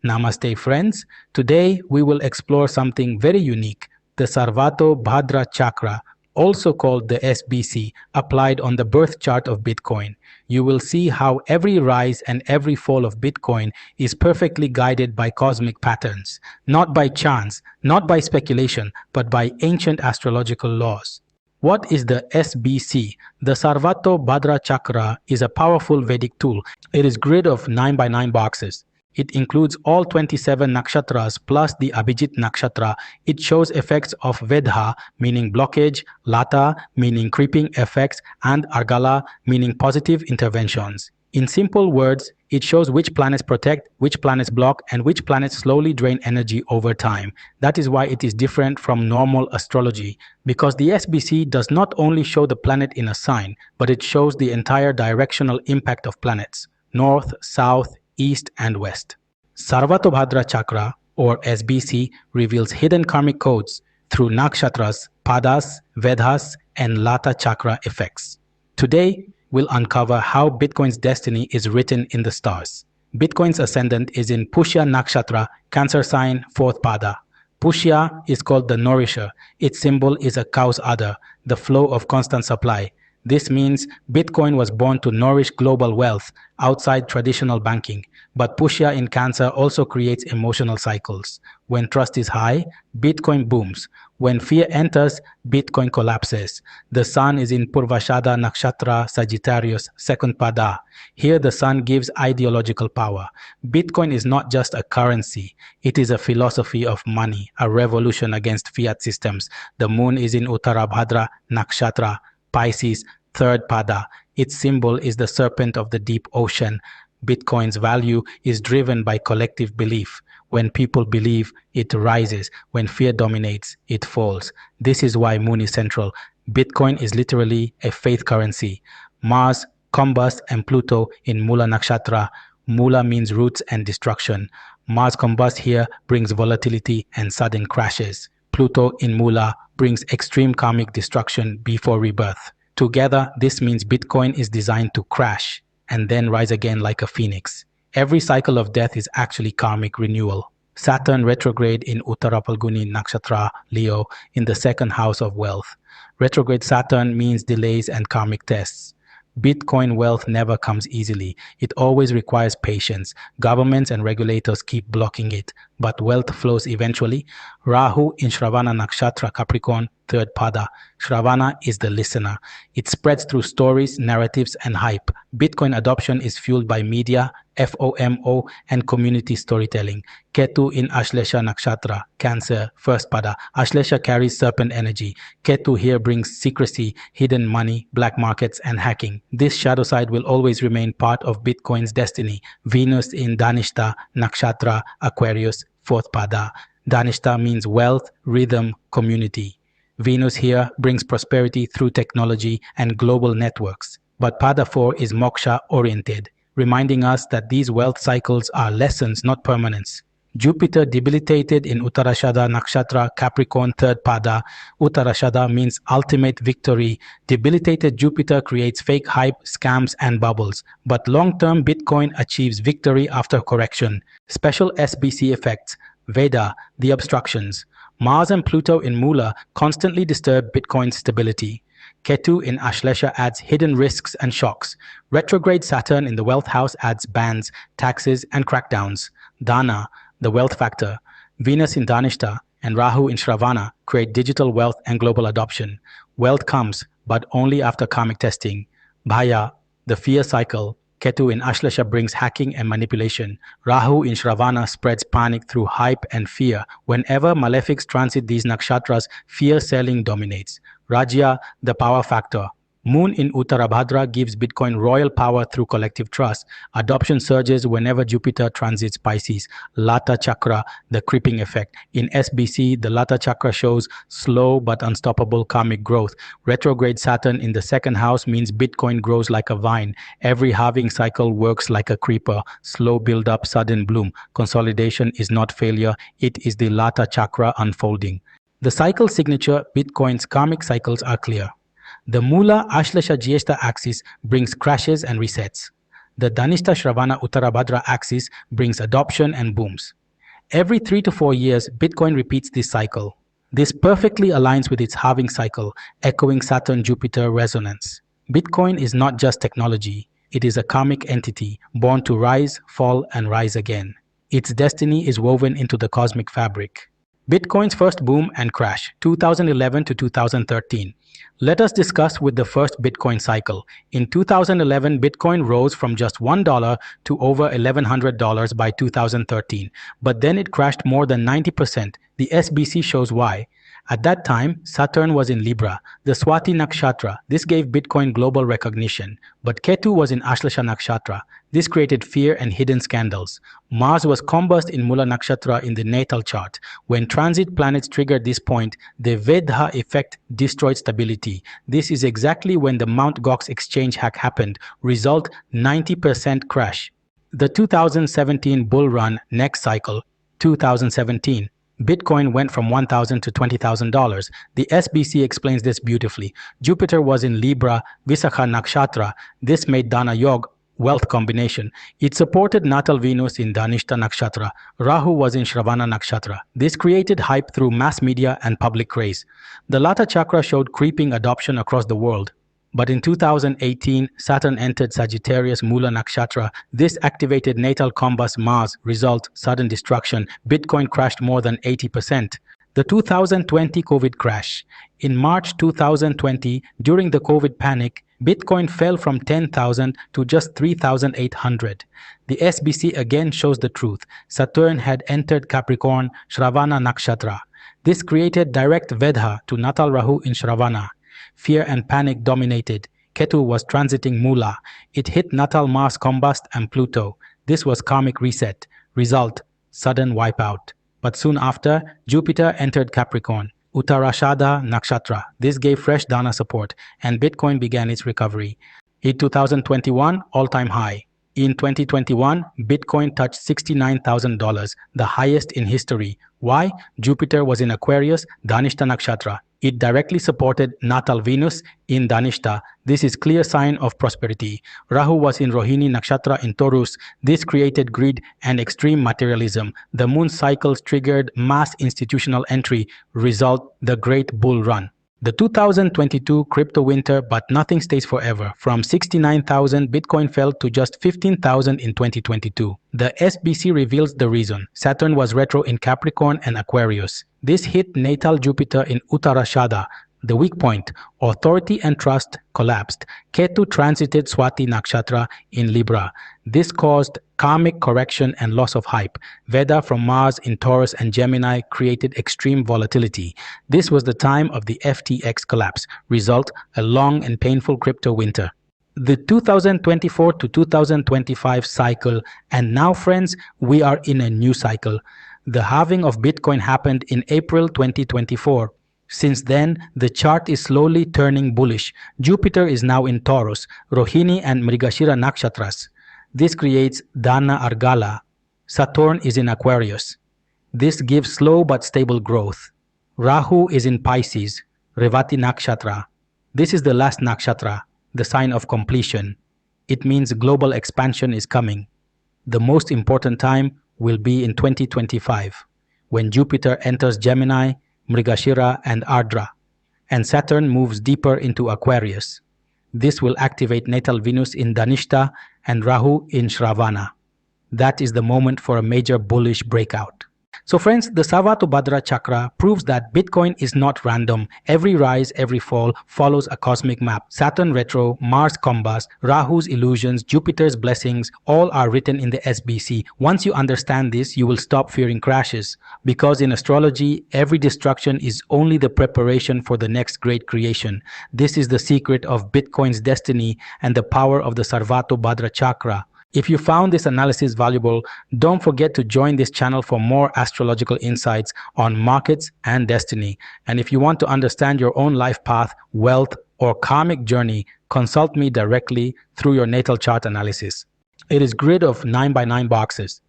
Namaste friends. Today we will explore something very unique, the Sarvato Bhadra Chakra, also called the SBC, applied on the birth chart of Bitcoin. You will see how every rise and every fall of Bitcoin is perfectly guided by cosmic patterns, not by chance, not by speculation, but by ancient astrological laws. What is the SBC? The Sarvato Bhadra Chakra is a powerful Vedic tool. It is a grid of 9 by 9 boxes. It includes all 27 nakshatras plus the Abhijit nakshatra. It shows effects of vedha, meaning blockage, Lata, meaning creeping effects, and Argala, meaning positive interventions. In simple words, it shows which planets protect, which planets block, and which planets slowly drain energy over time. That is why it is different from normal astrology, because the SBC does not only show the planet in a sign, but it shows the entire directional impact of planets, north, south, east, and west. Sarvato Bhadra Chakra, or SBC, reveals hidden karmic codes through nakshatras, padas, vedhas, and Lata Chakra effects. Today, we'll uncover how Bitcoin's destiny is written in the stars. Bitcoin's ascendant is in Pushya Nakshatra, Cancer sign, 4th pada. Pushya is called the nourisher. Its symbol is a cow's udder, the flow of constant supply. This means Bitcoin was born to nourish global wealth outside traditional banking. But Pushya in Cancer also creates emotional cycles. When trust is high, Bitcoin booms. When fear enters, Bitcoin collapses. The sun is in Purvashada Nakshatra, Sagittarius, 2nd pada. Here the sun gives ideological power. Bitcoin is not just a currency. It is a philosophy of money, a revolution against fiat systems. The moon is in Uttarabhadra Nakshatra, Pisces, 3rd pada. Its symbol is the serpent of the deep ocean. Bitcoin's value is driven by collective belief. When people believe, it rises. When fear dominates, it falls. This is why Moon is central. Bitcoin is literally a faith currency. Mars, combust, and Pluto in Mula Nakshatra. Mula means roots and destruction. Mars combust here brings volatility and sudden crashes. Pluto in Mula brings extreme karmic destruction before rebirth. Together, this means Bitcoin is designed to crash and then rise again like a phoenix. Every cycle of death is actually karmic renewal. Saturn retrograde in Uttara Phalguni Nakshatra, Leo, in the 2nd house of wealth. Retrograde Saturn means delays and karmic tests. Bitcoin wealth never comes easily. It always requires patience. Governments and regulators keep blocking it, but wealth flows eventually. Rahu in Shravana Nakshatra, Capricorn, 3rd pada. Shravana is the listener. It spreads through stories, narratives, and hype. Bitcoin adoption is fueled by media, FOMO, and community storytelling. Ketu in Ashlesha Nakshatra, Cancer, 1st pada. Ashlesha carries serpent energy. Ketu here brings secrecy, hidden money, black markets, and hacking. This shadow side will always remain part of Bitcoin's destiny. Venus in Dhanishta Nakshatra, Aquarius, 4th pada. Dhanishta means wealth, rhythm, community. Venus here brings prosperity through technology and global networks. But pada 4 is moksha oriented, reminding us that these wealth cycles are lessons, not permanence. Jupiter debilitated in Uttarashada Nakshatra, Capricorn, 3rd pada. Uttarashada means ultimate victory. Debilitated Jupiter creates fake hype, scams, and bubbles. But long-term Bitcoin achieves victory after correction. Special SBC effects. Veda, the obstructions. Mars and Pluto in Mula constantly disturb Bitcoin's stability. Ketu in Ashlesha adds hidden risks and shocks. Retrograde Saturn in the wealth house adds bans, taxes, and crackdowns. Dana, the wealth factor. Venus in Dhanishta and Rahu in Shravana create digital wealth and global adoption. Wealth comes, but only after karmic testing. Bhaya, the fear cycle. Ketu in Ashlesha brings hacking and manipulation. Rahu in Shravana spreads panic through hype and fear. Whenever malefics transit these nakshatras, fear selling dominates. Rajya, the power factor. Moon in Uttarabhadra gives Bitcoin royal power through collective trust. Adoption surges whenever Jupiter transits Pisces. Lata Chakra, the creeping effect. In SBC, the Lata Chakra shows slow but unstoppable karmic growth. Retrograde Saturn in the 2nd house means Bitcoin grows like a vine. Every halving cycle works like a creeper. Slow build up, sudden bloom. Consolidation is not failure. It is the Lata Chakra unfolding. The cycle signature, Bitcoin's karmic cycles are clear. The Mula Ashlesha Jieshta axis brings crashes and resets. The Dhanishta Shravana Uttarabhadra axis brings adoption and booms. Every 3 to 4 years, Bitcoin repeats this cycle. This perfectly aligns with its halving cycle, echoing Saturn-Jupiter resonance. Bitcoin is not just technology, it is a karmic entity born to rise, fall, and rise again. Its destiny is woven into the cosmic fabric. Bitcoin's first boom and crash, 2011 to 2013. Let us discuss with the first Bitcoin cycle. In 2011, Bitcoin rose from just $1 to over $1,100 by 2013, but then it crashed more than 90%. The SBC shows why. At that time, Saturn was in Libra, the Swati Nakshatra. This gave Bitcoin global recognition. But Ketu was in Ashlesha Nakshatra. This created fear and hidden scandals. Mars was combust in Mula Nakshatra in the Natal Chart. When transit planets triggered this point, the Vedha effect destroyed stability. This is exactly when the Mt. Gox exchange hack happened. Result, 90% crash. The 2017 bull run next cycle, 2017. Bitcoin went from $1,000 to $20,000. The SBC explains this beautifully. Jupiter was in Libra, Visakha Nakshatra. This made Dana Yog, wealth combination. It supported Natal Venus in Dhanishta Nakshatra. Rahu was in Shravana Nakshatra. This created hype through mass media and public craze. The Lata Chakra showed creeping adoption across the world. But in 2018, Saturn entered Sagittarius Mula Nakshatra. This activated natal combust Mars. Result, sudden destruction. Bitcoin crashed more than 80%. The 2020 COVID crash. In March 2020, during the COVID panic, Bitcoin fell from 10,000 to just 3,800. The SBC again shows the truth. Saturn had entered Capricorn, Shravana Nakshatra. This created direct Vedha to Natal Rahu in Shravana. Fear and panic dominated. Ketu was transiting Mula. It hit Natal Mars combust and Pluto. This was karmic reset. Result, sudden wipeout. But soon after, Jupiter entered Capricorn, Uttarashadha Nakshatra. This gave fresh Dana support, and Bitcoin began its recovery. In 2021, all-time high. In 2021, Bitcoin touched $69,000, the highest in history. Why? Jupiter was in Aquarius, Dhanishta Nakshatra. It directly supported Natal Venus in Dhanishta. This is clear sign of prosperity. Rahu was in Rohini Nakshatra in Taurus. This created greed and extreme materialism. The moon cycles triggered mass institutional entry. Result, the great bull run. The 2022 crypto winter, but nothing stays forever. From 69,000, Bitcoin fell to just 15,000 in 2022. The SBC reveals the reason. Saturn was retro in Capricorn and Aquarius. This hit natal Jupiter in Uttarashadha. The weak point, authority and trust, collapsed. Ketu transited Swati Nakshatra in Libra. This caused karmic correction and loss of hype. Veda from Mars in Taurus and Gemini created extreme volatility. This was the time of the FTX collapse. Result, a long and painful crypto winter. The 2024 to 2025 cycle, and now friends, we are in a new cycle. The halving of Bitcoin happened in April 2024. Since then, the chart is slowly turning bullish. Jupiter is now in Taurus, Rohini and Mrigashira Nakshatras. This creates Dana Argala. Saturn is in Aquarius. This gives slow but stable growth. Rahu is in Pisces, Revati Nakshatra. This is the last Nakshatra, the sign of completion. It means global expansion is coming. The most important time will be in 2025, when Jupiter enters Gemini, Mrigashira and Ardra, and Saturn moves deeper into Aquarius. This will activate natal Venus in Dhanishta and Rahu in Shravana. That is the moment for a major bullish breakout. So friends, the Sarvato Bhadra Chakra proves that Bitcoin is not random. Every rise, every fall follows a cosmic map. Saturn retro, Mars combust, Rahu's illusions, Jupiter's blessings, all are written in the SBC. Once you understand this, you will stop fearing crashes. Because in astrology, every destruction is only the preparation for the next great creation. This is the secret of Bitcoin's destiny and the power of the Sarvato Bhadra Chakra. If you found this analysis valuable, don't forget to join this channel for more astrological insights on markets and destiny. And if you want to understand your own life path, wealth, or karmic journey, consult me directly through your natal chart analysis. It is grid of 9 by 9 boxes.